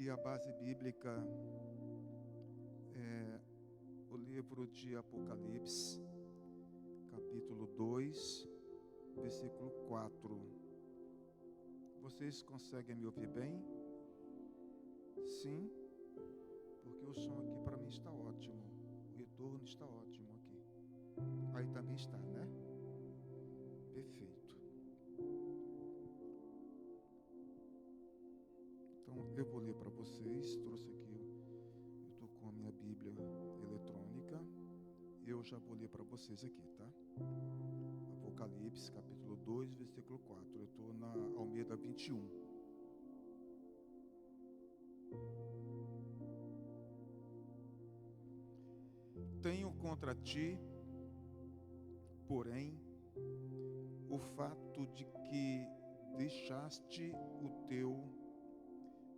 E a base bíblica é o livro de Apocalipse, capítulo 2, versículo 4. Vocês conseguem me ouvir bem? Sim? Porque o som aqui para mim está ótimo. O retorno está ótimo aqui. Aí também está, né? Perfeito. Então eu vou ler para vocês. Trouxe aqui, eu estou com a minha Bíblia eletrônica. Eu já vou ler para vocês aqui, tá? Apocalipse, capítulo 2, versículo 4. Eu estou na Almeida 21. Tenho contra ti, porém, o fato de que deixaste o teu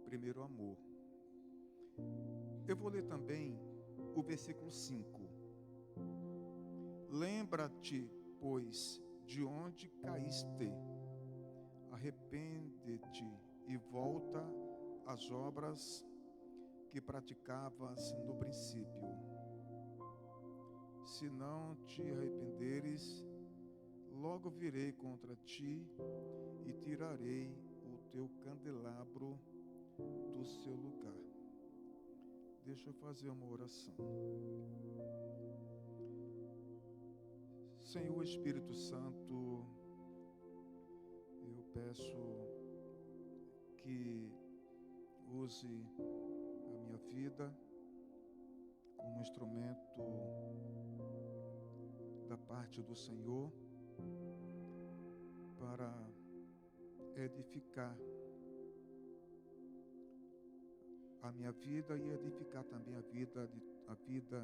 primeiro amor. Eu vou ler também o versículo 5. Lembra-te, pois, de onde caíste, arrepende-te e volta às obras que praticavas no princípio. Se não te arrependeres, logo virei contra ti e tirarei o teu candelabro do seu lugar. Deixa eu fazer uma oração. Senhor Espírito Santo, eu peço que use a minha vida como instrumento da parte do Senhor para edificar a minha vida e edificar também a vida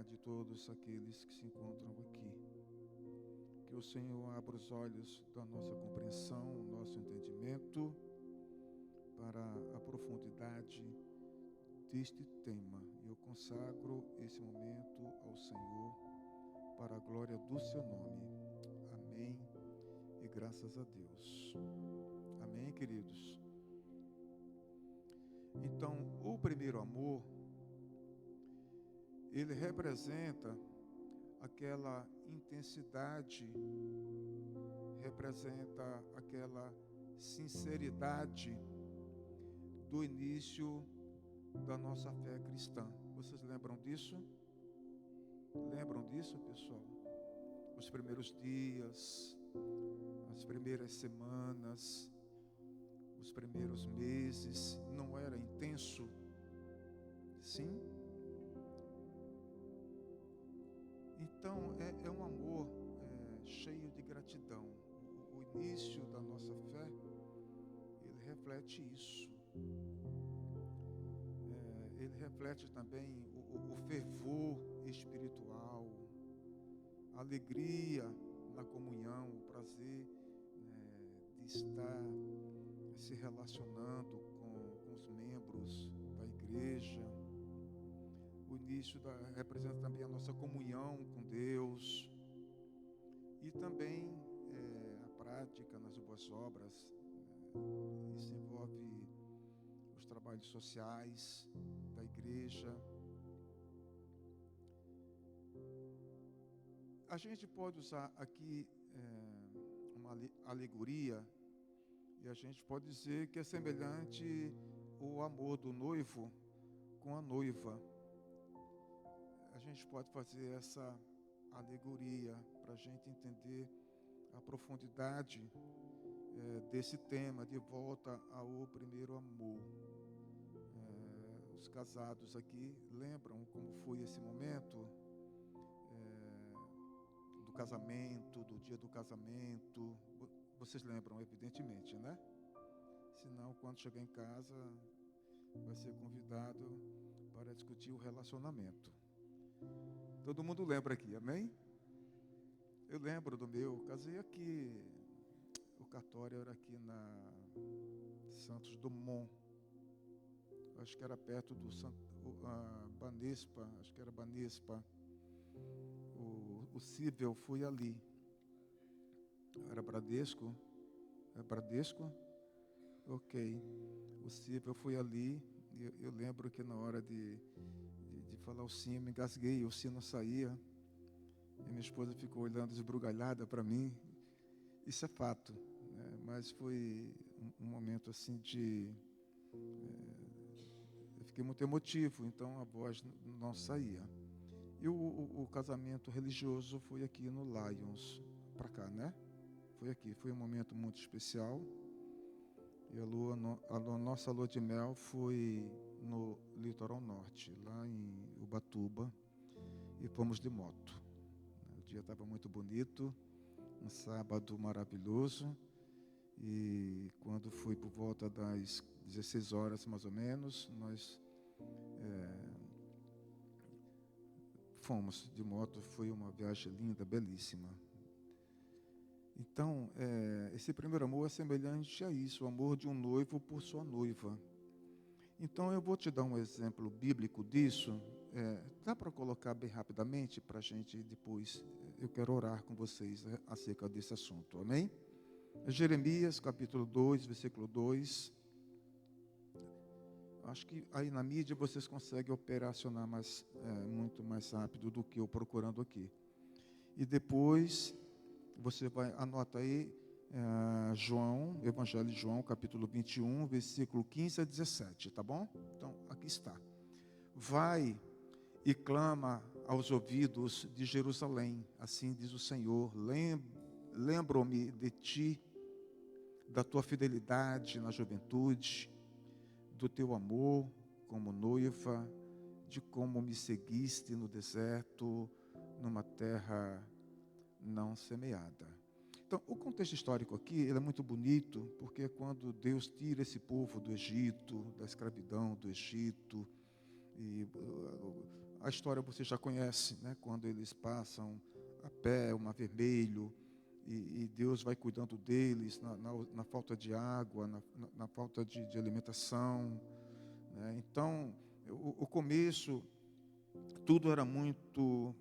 de todos aqueles que se encontram aqui. Que o Senhor abra os olhos da nossa compreensão, o nosso entendimento para a profundidade deste tema. Eu consagro esse momento ao Senhor para a glória do seu nome. Amém e graças a Deus. Amém, queridos? Então, o primeiro amor, ele representa aquela intensidade, representa aquela sinceridade do início da nossa fé cristã. Vocês lembram disso? Lembram disso, pessoal? Os primeiros dias, as primeiras semanas, os primeiros meses, não era intenso? Sim? Então, é um amor cheio de gratidão. O início da nossa fé, ele reflete isso. Ele reflete também o fervor espiritual, a alegria na comunhão, o prazer de estar se relacionando com os membros da igreja. O início representa também a nossa comunhão com Deus e também a prática nas boas obras. Isso envolve os trabalhos sociais da igreja. A gente pode usar aqui uma alegoria e a gente pode dizer que é semelhante o amor do noivo com a noiva. A gente pode fazer essa alegoria para a gente entender a profundidade desse tema, de volta ao primeiro amor. Os casados aqui lembram como foi esse momento do casamento, do dia do casamento? Vocês lembram, evidentemente, né? Senão, quando chegar em casa, vai ser convidado para discutir o relacionamento. Todo mundo lembra aqui, amém? Eu lembro do meu, casei aqui, o cartório era aqui na Santos Dumont, acho que era perto do Banespa, acho que era Banespa, o cível foi ali, era Bradesco, é Bradesco? Ok, o cível foi ali, Eu lembro que na hora de falar o sim, eu me engasguei, o sim não saía. E minha esposa ficou olhando esbugalhada para mim. Isso é fato, né? Mas foi um momento assim eu fiquei muito emotivo, então a voz não saía. E o casamento religioso foi aqui no Lions, para cá, né? Foi aqui, foi um momento muito especial. E a nossa lua de mel foi no litoral norte, lá em Ubatuba, e fomos de moto. O dia estava muito bonito, um sábado maravilhoso, e quando foi por volta das 16 horas mais ou menos, nós fomos de moto. Foi uma viagem linda, belíssima. Então, esse primeiro amor é semelhante a isso, o amor de um noivo por sua noiva. Então, eu vou te dar um exemplo bíblico disso. Dá para colocar bem rapidamente para a gente depois? Eu quero orar com vocês acerca desse assunto, amém? Jeremias, capítulo 2, versículo 2. Acho que aí na mídia vocês conseguem operacionar muito mais rápido do que eu procurando aqui. E depois você anota aí, Evangelho de João, capítulo 21, versículo 15 a 17, tá bom? Então, aqui está. Vai e clama aos ouvidos de Jerusalém, assim diz o Senhor, lembro-me de ti, da tua fidelidade na juventude, do teu amor como noiva, de como me seguiste no deserto, numa terra não semeada. Então, o contexto histórico aqui, ele é muito bonito, porque é quando Deus tira esse povo do Egito, da escravidão do Egito, e a história você já conhece, né? Quando eles passam a pé, o Mar Vermelho, e Deus vai cuidando deles na falta de água, na falta de alimentação, né? Então, o começo, tudo era muito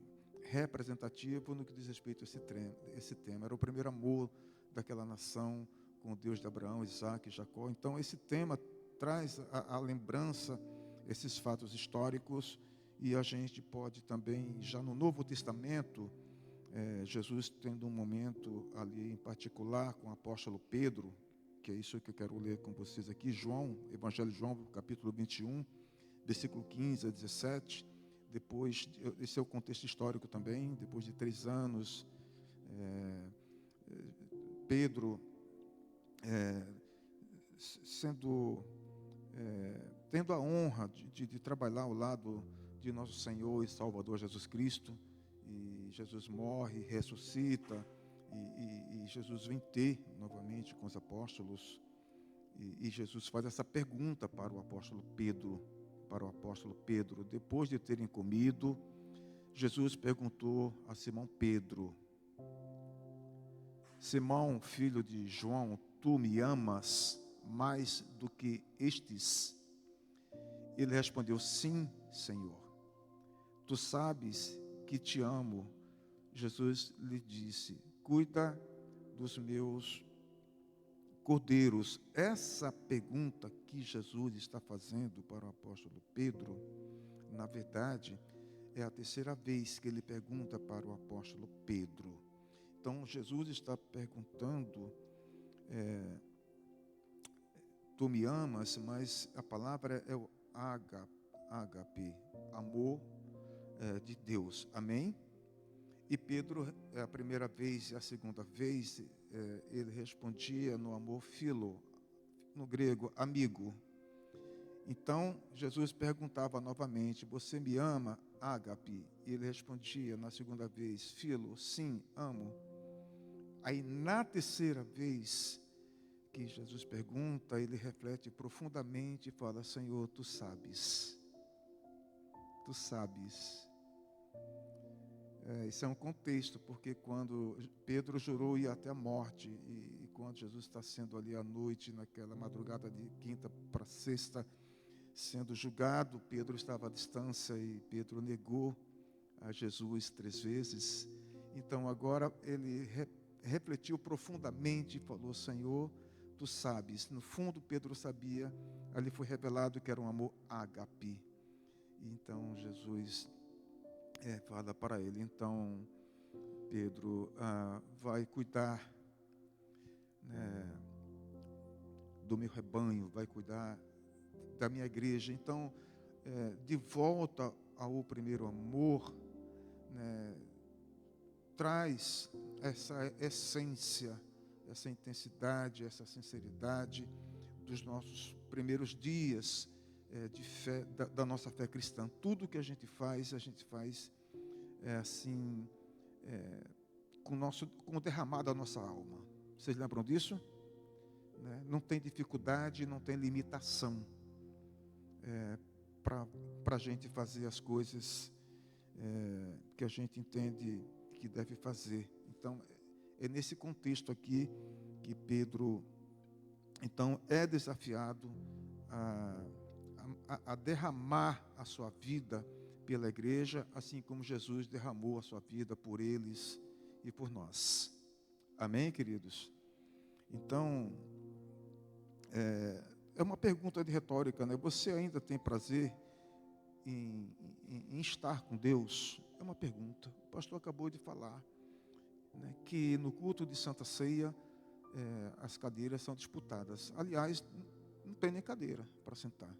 representativo no que diz respeito a esse tema. Era o primeiro amor daquela nação com o Deus de Abraão, Isaac e Jacó. Então, esse tema traz a lembrança, esses fatos históricos, e a gente pode também, já no Novo Testamento, Jesus tendo um momento ali em particular com o apóstolo Pedro, que é isso que eu quero ler com vocês aqui, Evangelho de João, capítulo 21, versículo 15 a 17, depois, esse é o contexto histórico também, depois de 3 anos, Pedro tendo a honra de trabalhar ao lado de nosso Senhor e Salvador Jesus Cristo, e Jesus morre, ressuscita, e Jesus vem ter novamente com os apóstolos, e Jesus faz essa pergunta para o apóstolo Pedro, depois de terem comido, Jesus perguntou a Simão Pedro: Simão, filho de João, tu me amas mais do que estes? Ele respondeu: sim, Senhor, tu sabes que te amo. Jesus lhe disse: cuida dos meus cordeiros. Essa pergunta que Jesus está fazendo para o apóstolo Pedro, na verdade, é a terceira vez que ele pergunta para o apóstolo Pedro. Então, Jesus está perguntando, tu me amas, mas a palavra é o ágape, amor de Deus, amém? E Pedro, a primeira vez e a segunda vez, ele respondia no amor philo, no grego, amigo. Então, Jesus perguntava novamente: você me ama, ágape? E ele respondia na segunda vez: philo, sim, amo. Aí, na terceira vez que Jesus pergunta, ele reflete profundamente e fala: Senhor, tu sabes. Tu sabes. Isso é um contexto, porque quando Pedro jurou ir até a morte, e quando Jesus está sendo ali à noite, naquela madrugada de quinta para sexta, sendo julgado, Pedro estava à distância e Pedro negou a Jesus 3 vezes. Então agora ele refletiu profundamente e falou: Senhor, tu sabes. No fundo, Pedro sabia Ali foi revelado que era um amor ágape. Então Jesus fala para ele, então Pedro vai cuidar, né, do meu rebanho, vai cuidar da minha igreja. Então, de volta ao primeiro amor, né, traz essa essência, essa intensidade, essa sinceridade dos nossos primeiros dias de fé, da nossa fé cristã. Tudo que a gente faz assim, com o derramar da nossa alma. Vocês lembram disso? Né? Não tem dificuldade, não tem limitação para a gente fazer as coisas que a gente entende que deve fazer. Então, é nesse contexto aqui que Pedro, então, é desafiado a derramar a sua vida pela igreja, assim como Jesus derramou a sua vida por eles e por nós. Amém, queridos? Então, é uma pergunta de retórica, né? Você ainda tem prazer em estar com Deus? É uma pergunta. O pastor acabou de falar, né, que no culto de Santa Ceia as cadeiras são disputadas. Aliás, não tem nem cadeira para sentar.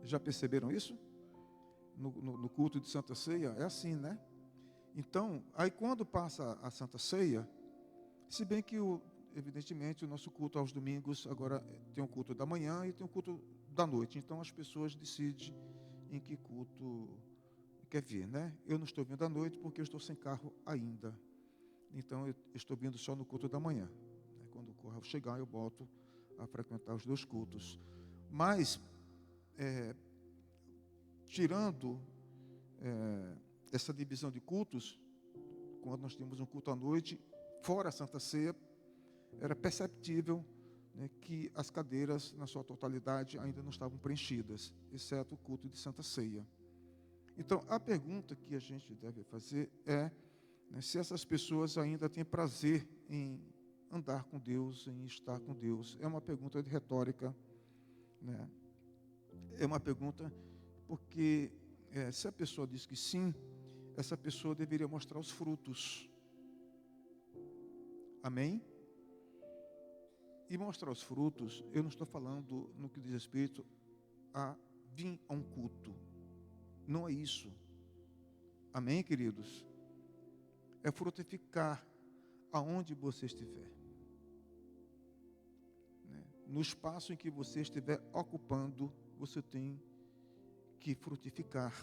Já perceberam isso? No culto de Santa Ceia é assim, né? Então, aí quando passa a Santa Ceia, se bem que evidentemente o nosso culto aos domingos agora tem um culto da manhã e tem um culto da noite. Então as pessoas decidem em que culto quer vir, né? Eu não estou vindo à noite porque eu estou sem carro ainda. Então eu estou vindo só no culto da manhã. Quando o carro chegar, eu volto a frequentar os dois cultos. Mas, tirando essa divisão de cultos, quando nós temos um culto à noite, fora a Santa Ceia, era perceptível, né, que as cadeiras, na sua totalidade, ainda não estavam preenchidas, exceto o culto de Santa Ceia. Então, a pergunta que a gente deve fazer é, né, se essas pessoas ainda têm prazer em andar com Deus, em estar com Deus. É uma pergunta de retórica, né? É uma pergunta porque se a pessoa diz que sim, essa pessoa deveria mostrar os frutos. Amém? E mostrar os frutos, eu não estou falando no que diz respeito a vir a um culto. Não é isso. Amém, queridos? É frutificar aonde você estiver. Né? No espaço em que você estiver ocupando, você tem que frutificar.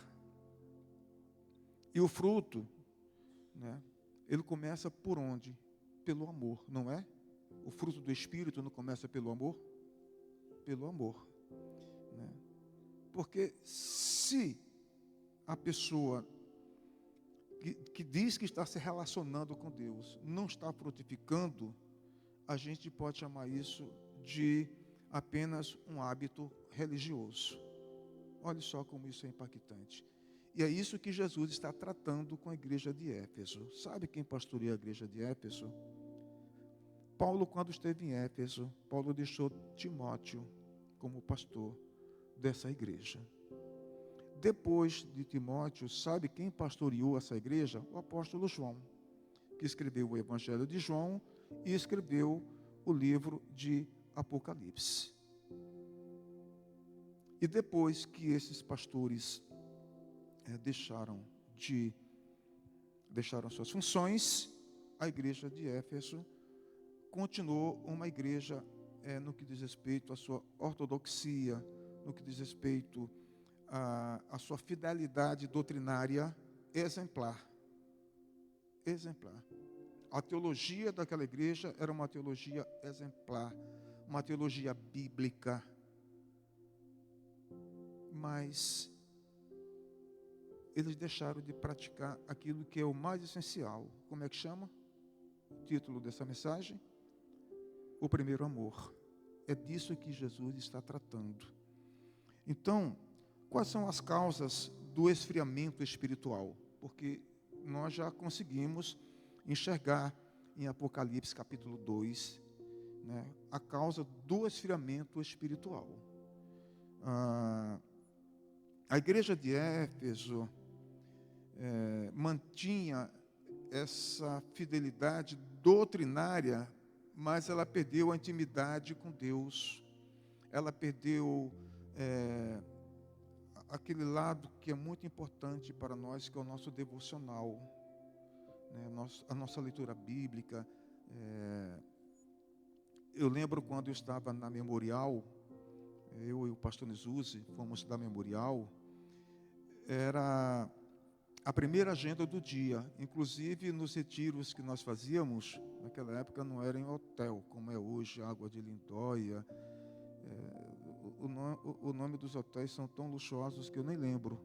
E o fruto, né, ele começa por onde? Pelo amor, não é? O fruto do Espírito não começa pelo amor? Pelo amor. Né? Porque se a pessoa que diz que está se relacionando com Deus não está frutificando, a gente pode chamar isso de apenas um hábito religioso. Olha só como isso é impactante. E é isso que Jesus está tratando com a igreja de Éfeso. Sabe quem pastoreia a igreja de Éfeso? Paulo, quando esteve em Éfeso, Paulo deixou Timóteo como pastor dessa igreja. Depois de Timóteo, sabe quem pastoreou essa igreja? O apóstolo João, que escreveu o Evangelho de João e escreveu o livro de Apocalipse. E depois que esses pastores deixaram suas funções, a igreja de Éfeso continuou uma igreja no que diz respeito à sua ortodoxia, no que diz respeito à sua fidelidade doutrinária exemplar. Exemplar. A teologia daquela igreja era uma teologia exemplar, uma teologia bíblica. Mas eles deixaram de praticar aquilo que é o mais essencial. Como é que chama? O título dessa mensagem? O primeiro amor. É disso que Jesus está tratando. Então, quais são as causas do esfriamento espiritual? Porque nós já conseguimos enxergar em Apocalipse capítulo 2, né, a causa do esfriamento espiritual. A igreja de Éfeso mantinha essa fidelidade doutrinária, mas ela perdeu a intimidade com Deus. Ela perdeu aquele lado que é muito importante para nós, que é o nosso devocional, né? A nossa leitura bíblica. Eu lembro quando eu estava na Memorial, eu e o pastor Nezuzi fomos da Memorial, era a primeira agenda do dia. Inclusive, nos retiros que nós fazíamos, naquela época não era em hotel, como é hoje, Água de Lindóia. O nome dos hotéis são tão luxuosos que eu nem lembro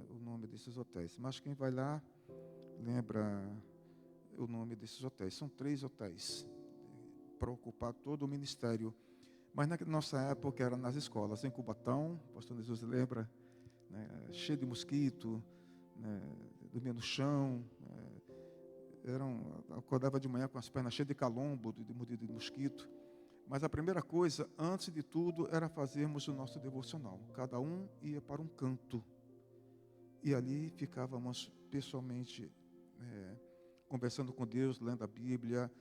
o nome desses hotéis. Mas quem vai lá lembra o nome desses hotéis. São 3 hotéis para ocupar todo o ministério. Mas na nossa época era nas escolas, em Cubatão, o pastor Jesus lembra, né, cheio de mosquito, né, dormia no chão, acordava de manhã com as pernas cheias de calombo, de mordido de mosquito. Mas a primeira coisa, antes de tudo, era fazermos o nosso devocional. Cada um ia para um canto. E ali ficávamos pessoalmente conversando com Deus, lendo a Bíblia,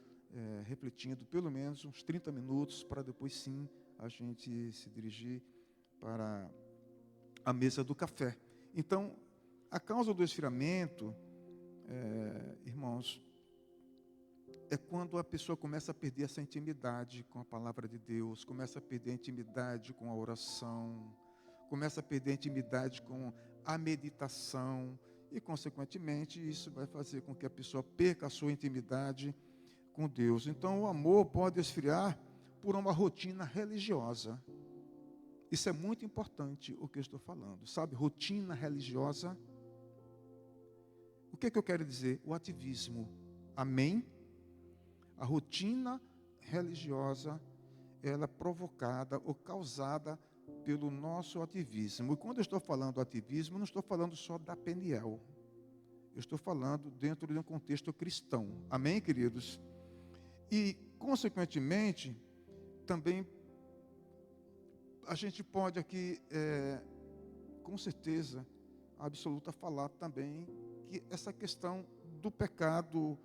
refletindo pelo menos uns 30 minutos, para depois sim a gente se dirigir para a mesa do café. Então, a causa do esfriamento, irmãos, é quando a pessoa começa a perder essa intimidade com a palavra de Deus, começa a perder a intimidade com a oração, começa a perder a intimidade com a meditação e, consequentemente, isso vai fazer com que a pessoa perca a sua intimidade com Deus. Então, o amor pode esfriar por uma rotina religiosa. Isso é muito importante o que eu estou falando, sabe? Rotina religiosa. O que é que eu quero dizer? O ativismo. Amém? A rotina religiosa, ela é provocada ou causada pelo nosso ativismo. E quando eu estou falando ativismo, não estou falando só da PNL. Eu estou falando dentro de um contexto cristão. Amém, queridos? E, consequentemente, também a gente pode aqui, com certeza absoluta, falar também que essa questão do pecado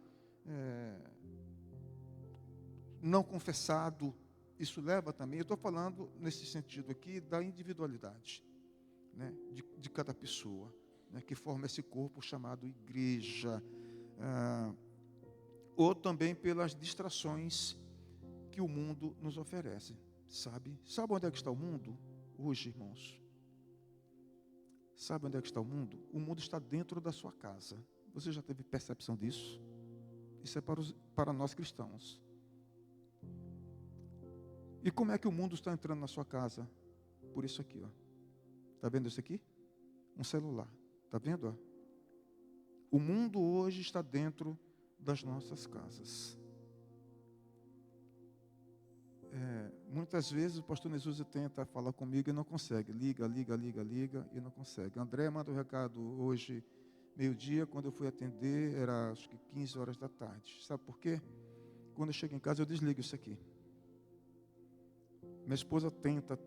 não confessado, isso leva também, eu estou falando nesse sentido aqui, da individualidade, né, de cada pessoa, né, que forma esse corpo chamado igreja, ou também pelas distrações que o mundo nos oferece, sabe? Sabe onde é que está o mundo hoje, irmãos? Sabe onde é que está o mundo? O mundo está dentro da sua casa. Você já teve percepção disso? Isso é para nós cristãos. E como é que o mundo está entrando na sua casa? Por isso aqui, ó. Está vendo isso aqui? Um celular. Está vendo? Ó? O mundo hoje está dentro das nossas casas. Muitas vezes o pastor Jesus tenta falar comigo e não consegue. Liga e não consegue. André manda um recado hoje, meio-dia, quando eu fui atender, era acho que 15 horas da tarde. Sabe por quê? Quando eu chego em casa eu desligo isso aqui. Minha esposa tenta,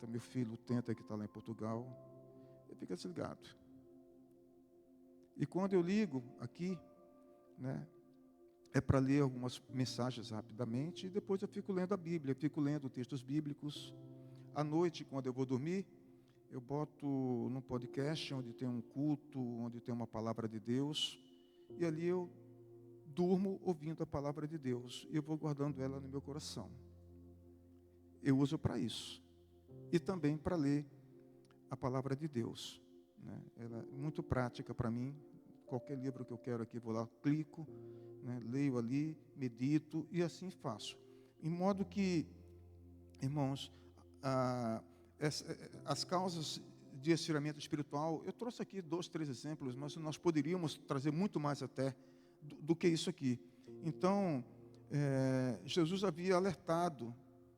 meu filho tenta, que está lá em Portugal, ele fica desligado. E quando eu ligo aqui, né, é para ler algumas mensagens rapidamente, e depois eu fico lendo a Bíblia, fico lendo textos bíblicos. À noite, quando eu vou dormir, eu boto num podcast onde tem um culto, onde tem uma palavra de Deus, e ali eu durmo ouvindo a palavra de Deus, e eu vou guardando ela no meu coração. Eu uso para isso. E também para ler a palavra de Deus, né? Ela é muito prática para mim. Qualquer livro que eu quero aqui, vou lá, clico, né? Leio ali, medito e assim faço. Em modo que, irmãos, as causas de esfriamento espiritual, eu trouxe aqui 2, 3 exemplos, mas nós poderíamos trazer muito mais até do que isso aqui. Então, Jesus havia alertado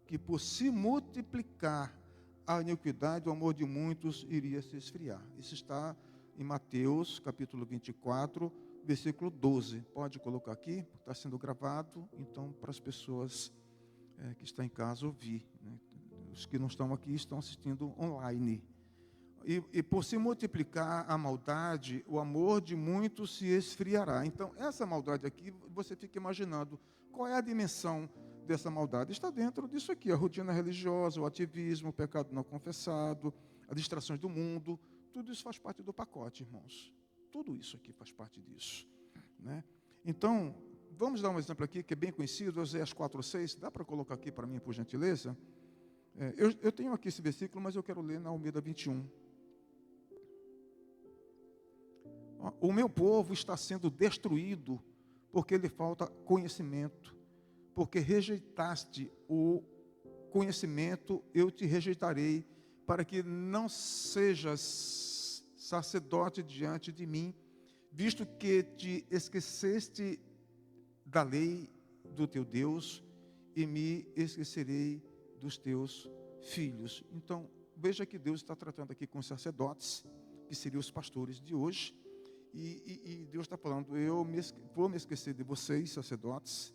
que por se multiplicar a iniquidade, o amor de muitos iria se esfriar. Isso está em Mateus, capítulo 24, versículo 12. Pode colocar aqui, está sendo gravado, então para as pessoas que estão em casa ouvir, né? Os que não estão aqui estão assistindo online. E por se multiplicar a maldade, o amor de muitos se esfriará. Então, essa maldade aqui, você fica imaginando qual é a dimensão dessa maldade. Está dentro disso aqui, a rotina religiosa, o ativismo, o pecado não confessado, as distrações do mundo. Tudo isso faz parte do pacote, irmãos. Tudo isso aqui faz parte disso, né? Então, vamos dar um exemplo aqui que é bem conhecido, Oséias 4:6. Dá para colocar aqui para mim, por gentileza? Eu tenho aqui esse versículo, mas eu quero ler na Almeida 21. O meu povo está sendo destruído porque lhe falta conhecimento. Porque rejeitaste o conhecimento, eu te rejeitarei, para que não sejas sacerdote diante de mim, visto que te esqueceste da lei do teu Deus, e me esquecerei dos teus filhos. Então, veja que Deus está tratando aqui com os sacerdotes, que seriam os pastores de hoje, e Deus está falando, vou me esquecer de vocês, sacerdotes,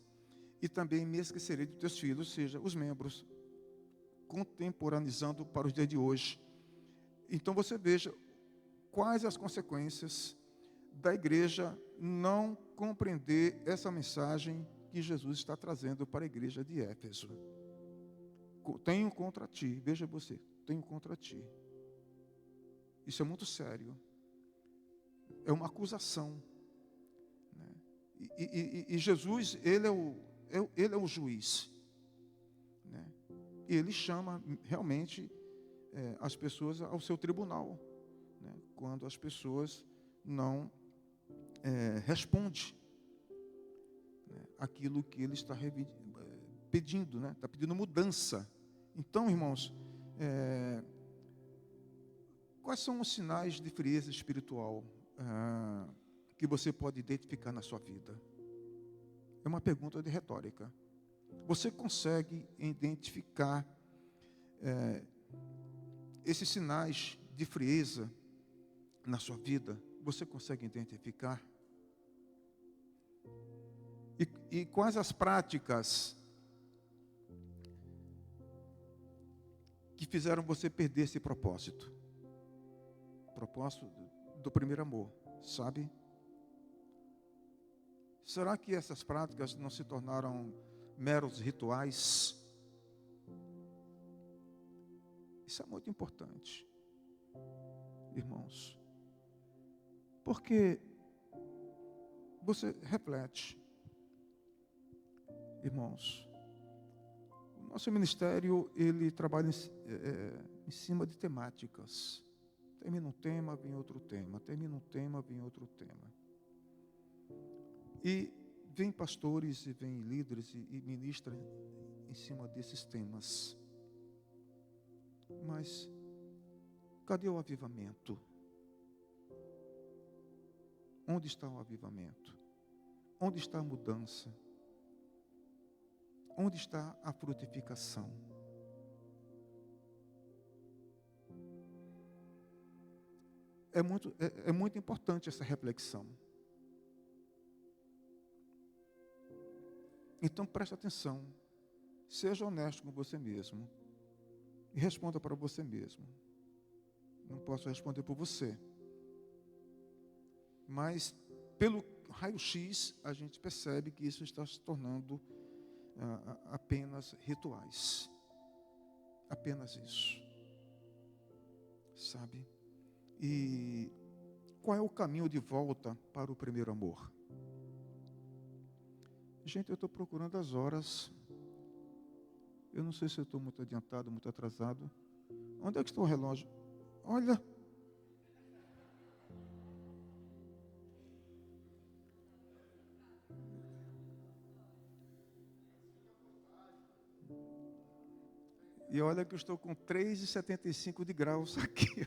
e também me esquecerei dos teus filhos, ou seja, os membros, contemporaneizando para os dias de hoje. Então você veja quais as consequências da igreja não compreender essa mensagem que Jesus está trazendo para a igreja de Éfeso. Tenho contra ti, veja você, tenho contra ti. Isso é muito sério. É uma acusação, né? E Jesus, ele é o juiz, né? E ele chama realmente as pessoas ao seu tribunal, né? Quando as pessoas não respondem, né, aquilo que ele está pedindo, né? Está pedindo mudança. Então, irmãos, quais são os sinais de frieza espiritual que você pode identificar na sua vida? É uma pergunta de retórica. Você consegue identificar esses sinais de frieza na sua vida? Você consegue identificar? E quais as práticas que fizeram você perder esse propósito? Propósito do primeiro amor, sabe? Será que essas práticas não se tornaram meros rituais? Isso é muito importante, irmãos. Porque você reflete, irmãos, o nosso ministério, ele trabalha em cima de temáticas. Termina um tema, vem outro tema. Termina um tema, vem outro tema. E vem pastores e vem líderes e ministram em cima desses temas. Mas cadê o avivamento? Onde está o avivamento? Onde está a mudança? Onde está a frutificação? É muito importante essa reflexão. Então preste atenção. Seja honesto com você mesmo. E responda para você mesmo. Não posso responder por você. Mas pelo raio-x a gente percebe que isso está se tornando apenas rituais. Apenas isso. Sabe? E qual é o caminho de volta para o primeiro amor? Gente, eu estou procurando as horas. Eu não sei se eu estou muito adiantado, muito atrasado. Onde é que está o relógio? Olha. E olha que eu estou com 3,75 de graus aqui.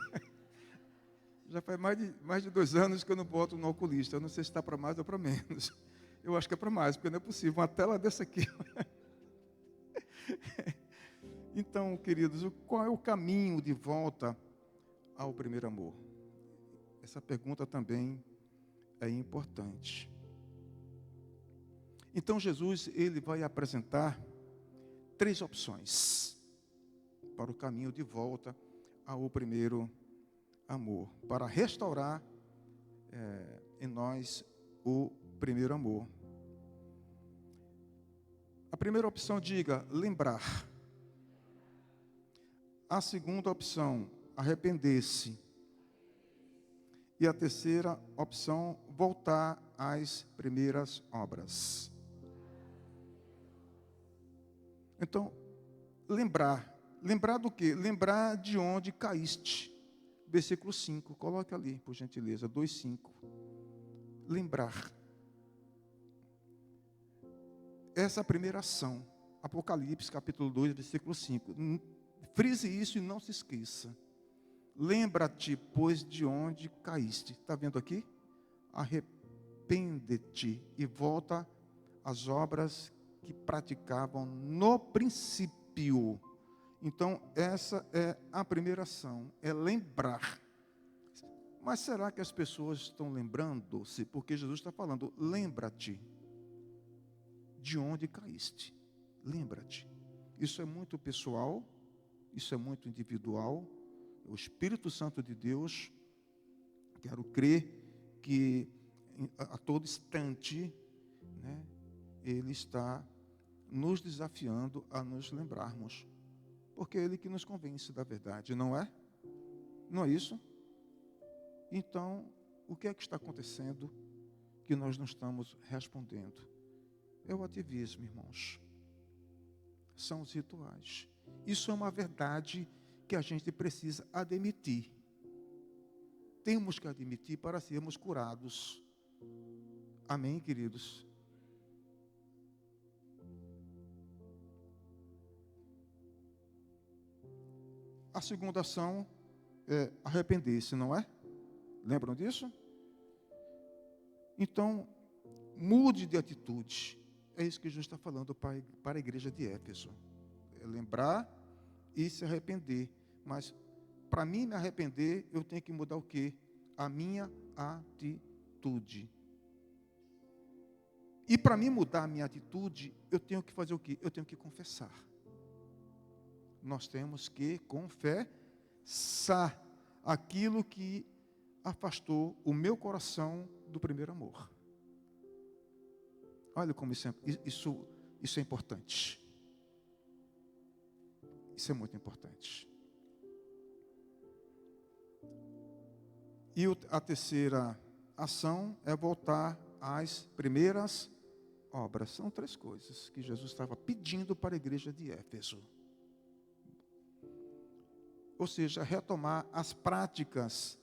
Já faz mais de 2 anos que eu não boto no oculista. Eu não sei se está para mais ou para menos. Eu acho que é para mais, porque não é possível. Uma tela dessa aqui. Então, queridos, qual é o caminho de volta ao primeiro amor? Essa pergunta também é importante. Então Jesus, ele vai apresentar 3 opções para o caminho de volta ao primeiro amor, para restaurar em nós o primeiro amor. A primeira opção, diga, lembrar. A segunda opção, arrepender-se. E a terceira opção, voltar às primeiras obras. Então, lembrar. Lembrar do quê? Lembrar de onde caíste. Versículo 5, coloque ali, por gentileza, 2:5. Lembrar. Essa é a primeira ação. Apocalipse, capítulo 2, versículo 5. Frise isso e não se esqueça. Lembra-te, pois, de onde caíste. Está vendo aqui? Arrepende-te e volta às obras que praticavam no princípio. Então, essa é a primeira ação, é lembrar. Mas será que as pessoas estão lembrando-se? Porque Jesus está falando, lembra-te de onde caíste. Lembra-te. Isso é muito pessoal, isso é muito individual. O Espírito Santo de Deus, quero crer que a todo instante, né, Ele está nos desafiando a nos lembrarmos. Porque é Ele que nos convence da verdade, não é? Não é isso? Então, o que é que está acontecendo que nós não estamos respondendo? É o ativismo, irmãos. São os rituais. Isso é uma verdade que a gente precisa admitir. Temos que admitir para sermos curados. Amém, queridos? A segunda ação é arrepender-se, não é? Lembram disso? Então, mude de atitude. É isso que Jesus está falando para a igreja de Éfeso. É lembrar e se arrepender. Mas, para mim me arrepender, eu tenho que mudar o quê? A minha atitude. E para mim mudar a minha atitude, eu tenho que fazer o quê? Eu tenho que confessar. Nós temos que confessar aquilo que afastou o meu coração do primeiro amor. Olha como isso é importante. Isso é muito importante. E a terceira ação é voltar às primeiras obras. São 3 coisas que Jesus estava pedindo para a igreja de Éfeso. Ou seja, retomar as práticas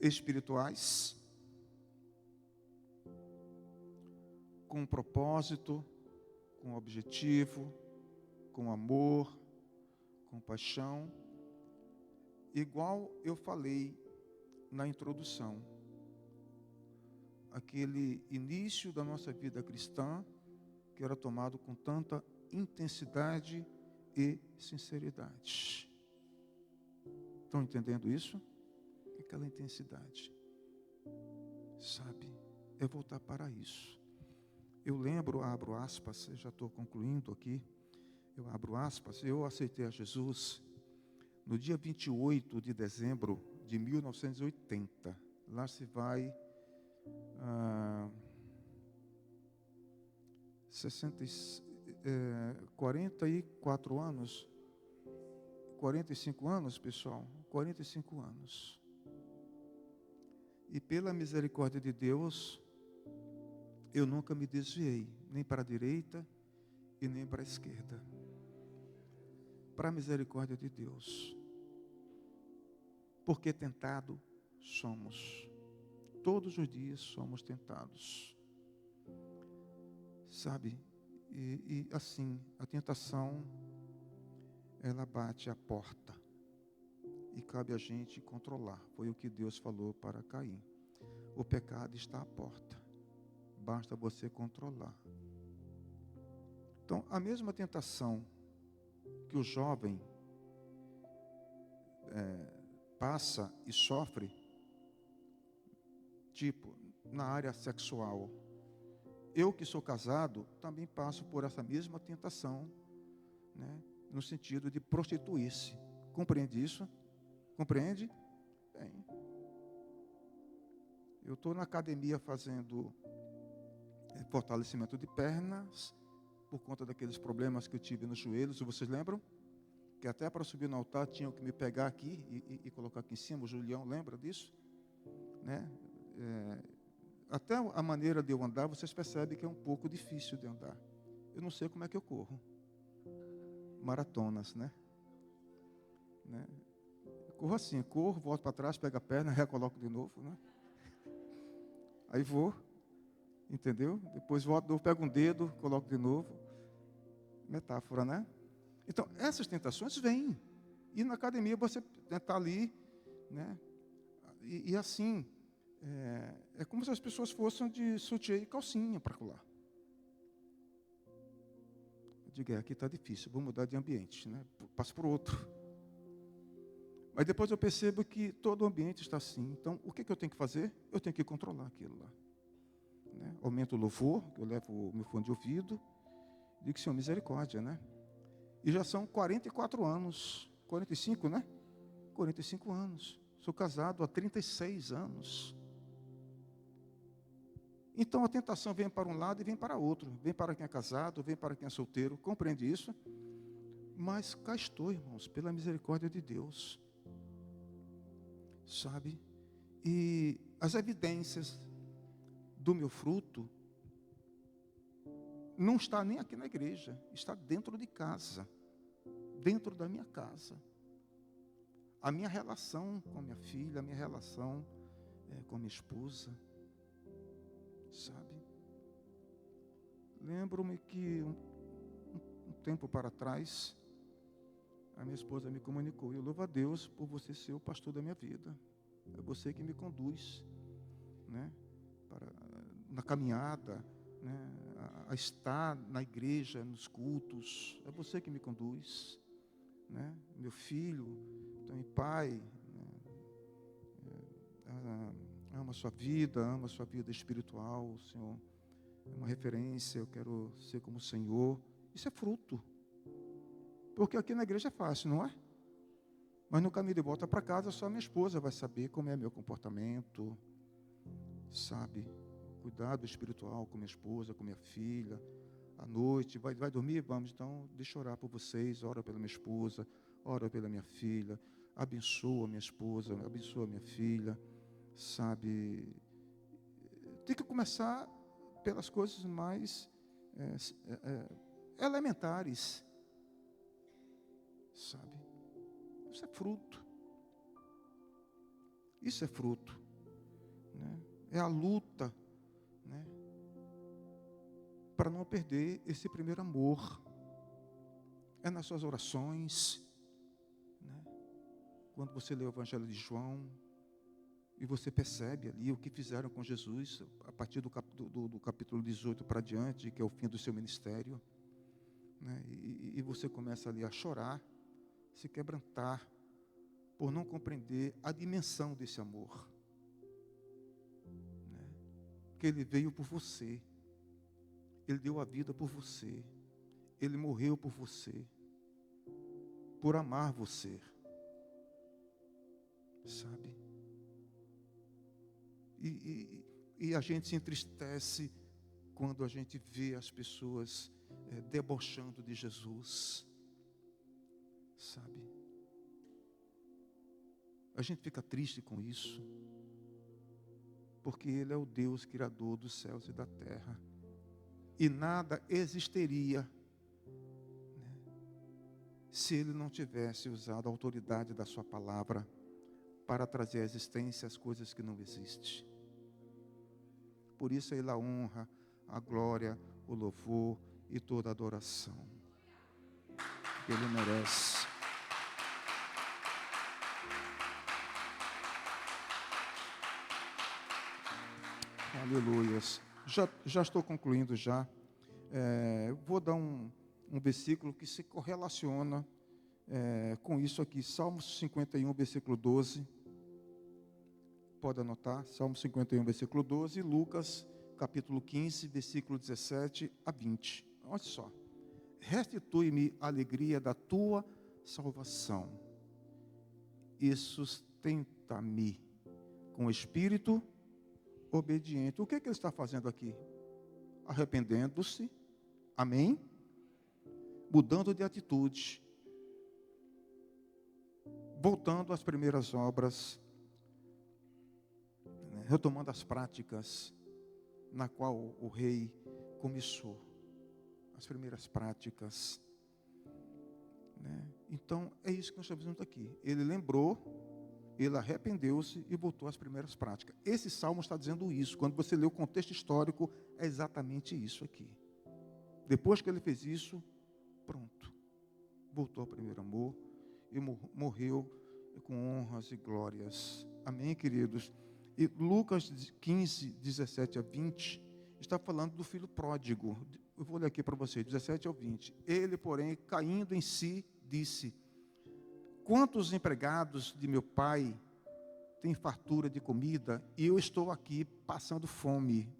espirituais com propósito, com objetivo, com amor, com paixão. Igual eu falei na introdução, aquele início da nossa vida cristã que era tomado com tanta intensidade e sinceridade. Estão entendendo isso? Aquela intensidade. Sabe? É voltar para isso. Eu lembro, abro aspas, eu já estou concluindo aqui. Eu abro aspas, eu aceitei a Jesus no dia 28 de dezembro de 1980. Lá se vai 44 anos. 45 anos, pessoal. 45 anos. E pela misericórdia de Deus, eu nunca me desviei, nem para a direita e nem para a esquerda. Para a misericórdia de Deus. Porque tentado somos. Todos os dias somos tentados. Sabe? E assim, a tentação, ela bate a porta. E cabe a gente controlar. Foi o que Deus falou para Caim. O pecado está à porta. Basta você controlar. Então, a mesma tentação que o jovem passa e sofre Tipo, na área sexual. Eu que sou casado, também passo por essa mesma tentação, né? No sentido de prostituir-se. Compreende isso? Compreende? Bem. Eu estou na academia fazendo fortalecimento de pernas, por conta daqueles problemas que eu tive nos joelhos, vocês lembram? Que até para subir no altar tinham que me pegar aqui e colocar aqui em cima, o Julião lembra disso? Né? Até a maneira de eu andar, vocês percebem que é um pouco difícil de andar. Eu não sei como é que eu corro. Maratonas, né? Eu corro assim, volto para trás, pego a perna, recoloco de novo, né? Aí vou, entendeu? Depois volto de novo, pego um dedo, coloco de novo. Metáfora, né? Então, essas tentações vêm. E na academia você está ali, né? E assim, é como se as pessoas fossem de sutiã e calcinha para colar. Eu digo, aqui está difícil, vou mudar de ambiente, né? Passo para o outro. Mas depois eu percebo que todo o ambiente está assim. Então, o que eu tenho que fazer? Eu tenho que controlar aquilo lá. Né? Aumento o louvor, eu levo o meu fone de ouvido, digo, Senhor, misericórdia, né? E já são 44 anos, 45, né? 45 anos. Sou casado há 36 anos. Então a tentação vem para um lado e vem para outro. Vem para quem é casado, vem para quem é solteiro. Compreende isso? Mas cá estou, irmãos, pela misericórdia de Deus. Sabe? E as evidências do meu fruto não está nem aqui na igreja, está dentro de casa, dentro da minha casa. A minha relação com a minha filha, a minha relação com a minha esposa, sabe? Lembro-me que um tempo para trás, a minha esposa me comunicou, eu louvo a Deus por você ser o pastor da minha vida. É você que me conduz, né, na caminhada, né, a estar na igreja, nos cultos. É você que me conduz, né? Meu filho, também pai, né, ama a sua vida espiritual. O Senhor é uma referência, eu quero ser como o Senhor. Isso é fruto. Porque aqui na igreja é fácil, não é? Mas no caminho de volta para casa, só minha esposa vai saber como é meu comportamento, sabe? Cuidado espiritual com minha esposa, com minha filha. À noite, vai dormir? Vamos, então, deixa eu orar por vocês. Ora pela minha esposa, ora pela minha filha. Abençoa minha esposa, abençoa minha filha, sabe? Tem que começar pelas coisas mais elementares, sabe? Isso é fruto. Isso é fruto, né? É a luta, né, para não perder esse primeiro amor. É nas suas orações, né? Quando você lê o Evangelho de João e você percebe ali o que fizeram com Jesus a partir do capítulo 18 para diante, que é o fim do seu ministério, né? E você começa ali a chorar, se quebrantar, por não compreender a dimensão desse amor, né? Que Ele veio por você, Ele deu a vida por você, Ele morreu por você, por amar você, sabe? E a gente se entristece quando a gente vê as pessoas debochando de Jesus, sabe? A gente fica triste com isso, porque Ele é o Deus criador dos céus e da terra, e nada existiria, né, se Ele não tivesse usado a autoridade da sua palavra para trazer à existência as coisas que não existem. Por isso Ele a honra, a glória, o louvor e toda a adoração que Ele merece. Aleluias. Já estou concluindo já. Vou dar um versículo que se correlaciona com isso aqui. Salmos 51, versículo 12. Pode anotar, Salmo 51, versículo 12, Lucas, capítulo 15, versículo 17 a 20. Olha só. Restitui-me a alegria da tua salvação e sustenta-me com espírito obediente. O que ele está fazendo aqui? Arrependendo-se, amém? Mudando de atitude, voltando às primeiras obras, né? Retomando as práticas na qual o rei começou, as primeiras práticas, né? Então, é isso que nós estamos vendo aqui. Ele lembrou, ele arrependeu-se e voltou às primeiras práticas. Esse salmo está dizendo isso. Quando você lê o contexto histórico, é exatamente isso aqui. Depois que ele fez isso, pronto. Voltou ao primeiro amor e morreu com honras e glórias. Amém, queridos? E Lucas 15, 17 a 20, está falando do filho pródigo. Eu vou ler aqui para você, 17 ao 20. Ele, porém, caindo em si, disse: quantos empregados de meu pai têm fartura de comida e eu estou aqui passando fome?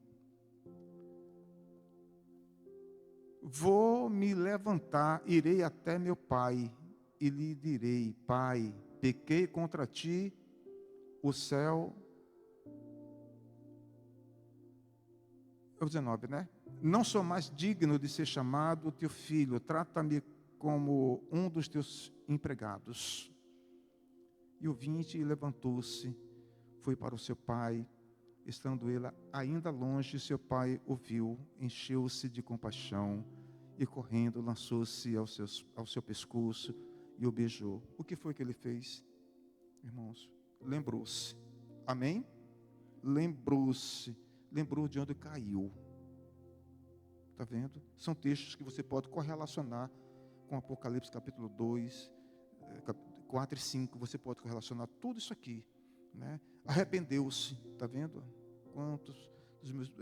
Vou me levantar, irei até meu pai e lhe direi: Pai, pequei contra ti, o céu. É o 19, né? Não sou mais digno de ser chamado teu filho, trata-me como um dos teus empregados. E o 20, levantou-se, foi para o seu pai. Estando ele ainda longe, seu pai o viu, encheu-se de compaixão e, correndo, lançou-se ao seu pescoço e o beijou. O que foi que ele fez, irmãos? Lembrou-se. Amém? Lembrou-se. Lembrou de onde caiu. Está vendo? São textos que você pode correlacionar com Apocalipse capítulo 2, 4 e 5. Você pode correlacionar tudo isso aqui, né? Arrependeu-se. Está vendo? Quantos dos meus,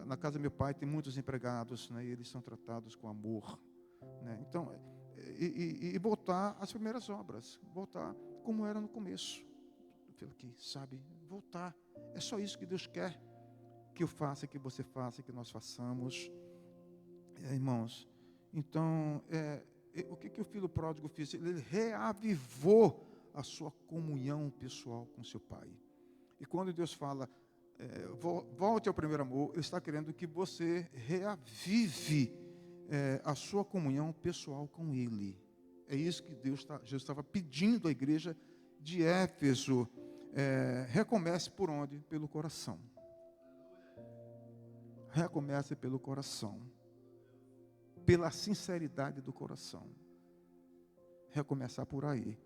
na casa do meu pai tem muitos empregados, né? E eles são tratados com amor, né? Então, e voltar às primeiras obras, voltar como era no começo. Aqui, sabe? Voltar. É só isso que Deus quer que eu faça, que você faça, que nós façamos, irmãos. Então, o que o filho pródigo fez? Ele reavivou a sua comunhão pessoal com seu pai. E quando Deus fala, volte ao primeiro amor, Ele está querendo que você reavive a sua comunhão pessoal com Ele. É isso que Jesus estava pedindo à igreja de Éfeso. Recomece por onde? Pelo coração. Recomece pelo coração. Pela sinceridade do coração. Recomeçar por aí.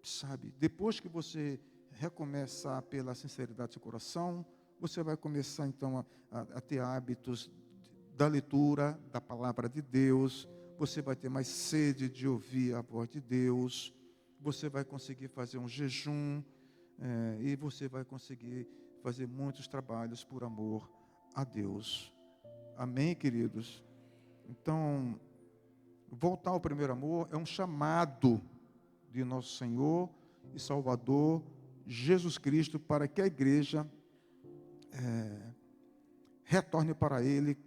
Sabe, depois que você recomeçar pela sinceridade do seu coração, você vai começar então a ter hábitos da leitura da palavra de Deus. Você vai ter mais sede de ouvir a voz de Deus. Você vai conseguir fazer um jejum. E você vai conseguir fazer muitos trabalhos por amor a Deus. Amém, queridos? Então, voltar ao primeiro amor é um chamado de nosso Senhor e Salvador Jesus Cristo para que a igreja retorne para Ele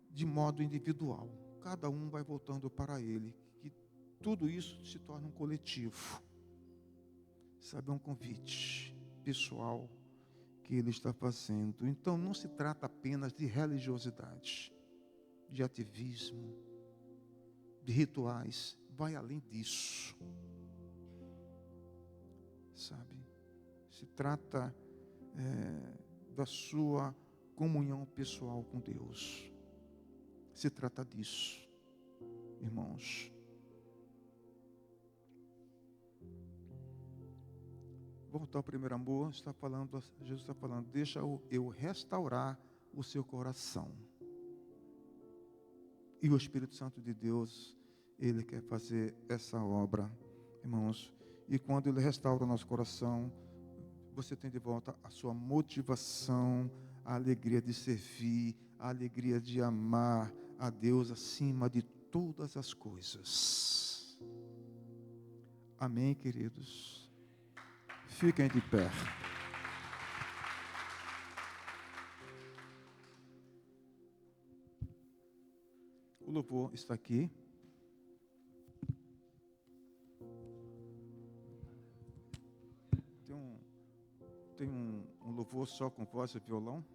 de modo individual. Cada um vai voltando para Ele. Que tudo isso se torne um coletivo. Sabe, é um convite pessoal que Ele está fazendo. Então, não se trata apenas de religiosidade, de ativismo, de rituais. Vai além disso. Sabe? Se trata da sua comunhão pessoal com Deus. Se trata disso, irmãos. Voltar ao primeiro amor, Jesus está falando, deixa eu restaurar o seu coração. E o Espírito Santo de Deus, Ele quer fazer essa obra, irmãos. E quando Ele restaura o nosso coração, você tem de volta a sua motivação, a alegria de servir, a alegria de amar a Deus acima de todas as coisas. Amém, queridos? Fiquem de pé. louvor está aqui. Tem um louvor só com voz e violão?